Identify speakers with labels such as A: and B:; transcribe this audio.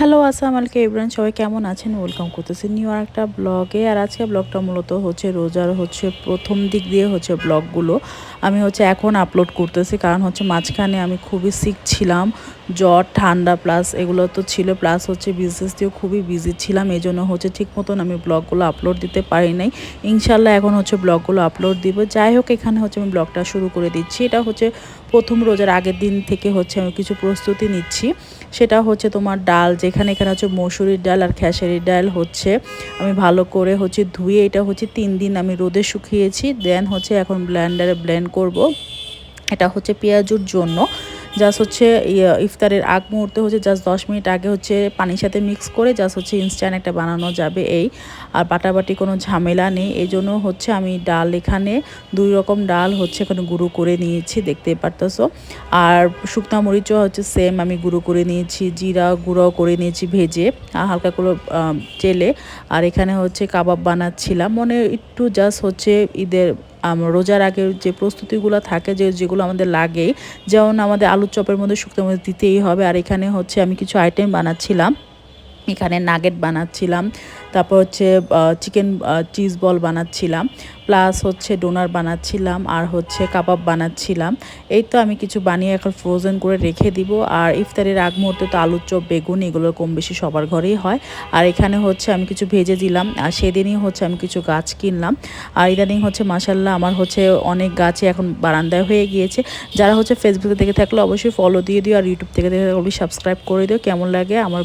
A: Hello, আসসালামু আলাইকুম everyone, সবাই কেমন আছেন? ওয়েলকাম করতেছি নিউ আর একটা ব্লগে। আর আজকে ব্লগটা মূলত হচ্ছে রোজার প্রথম দিক দিয়ে ব্লগগুলো আমি এখন আপলোড করতেছি, কারণ মাঝখানে আমি খুবই সিক ছিলাম, জ্বর ঠান্ডা প্লাস এগুলো তো ছিল, প্লাস বিজনেস দিয়েও খুবই বিজি ছিলাম। এই জন্য ঠিক মতন আমি ব্লগগুলো আপলোড দিতে পারি নাই। ইনশাল্লাহ এখন ব্লগগুলো আপলোড দিব। যাই হোক, এখানে আমি ব্লগটা শুরু করে দিচ্ছি। এটা প্রথম রোজার আগের দিন থেকে আমি কিছু প্রস্তুতি নিচ্ছি। সেটা তোমার ডাল, যেখানে এখানে মসুরির ডাল আর খেসারির ডাল আমি ভালো করে ধুয়ে এটা 3 দিন আমি রোদে শুকিয়েছি। দেন এখন ব্লেন্ডারে ব্লেন্ড করব। এটা পেঁয়াজুর জন্য জাস্ট ইফতারের আগ মুহূর্তে জাস্ট 10 মিনিট আগে পানির সাথে মিক্স করে জাস্ট ইনস্ট্যান্ট একটা বানানো যাবে এই। আর বাটাবাটি কোনো ঝামেলা নেই। এই জন্য আমি ডাল এখানে 2 রকম ডাল এখানে গুঁড়ো করে নিয়েছি, দেখতেই পারতেছো। আর শুকনো মরিচও সেম আমি গুঁড়ো করে নিয়েছি, জিরা গুঁড়ো করে নিয়েছি ভেজে হালকা করে তেলে। আর এখানে কাবাব বানাচ্ছিলাম, মনে একটু জাস্ট ঈদের রোজার আগের যে প্রস্তুতিগুলো থাকে, যেগুলো আমাদের লাগে, যেমন আমাদের আলুর চপের মধ্যে শুকনো মরিচ দিতেই হবে। আর এখানে আমি কিছু আইটেম বানাচ্ছিলাম। এখানে নাগেট বানাচ্ছিলাম, তারপর চিকেন চিজ বল বানাচ্ছিলাম, প্লাস ডোনার বানাচ্ছিলাম, আর কাবাব বানাচ্ছিলাম। এই তো আমি কিছু বানিয়ে এখন ফ্রোজেন করে রেখে দিব। আর ইফতারের আগ মুহূর্তে তো আলুর চপ বেগুন এগুলো কম বেশি সবার ঘরেই হয়। আর এখানে আমি কিছু ভেজে দিলাম। আর সেদিনই আমি কিছু গাছ কিনলাম। আর ইদানিং মাশাল্লাহ আমার অনেক গাছে এখন বারান্দায় হয়ে গিয়েছে। যারা ফেসবুকে দেখে থাকলে অবশ্যই ফলো দিয়ে দিও, আর ইউটিউব থেকে দেখে থাকলে সাবস্ক্রাইব করে দিও। কেমন লাগে আমার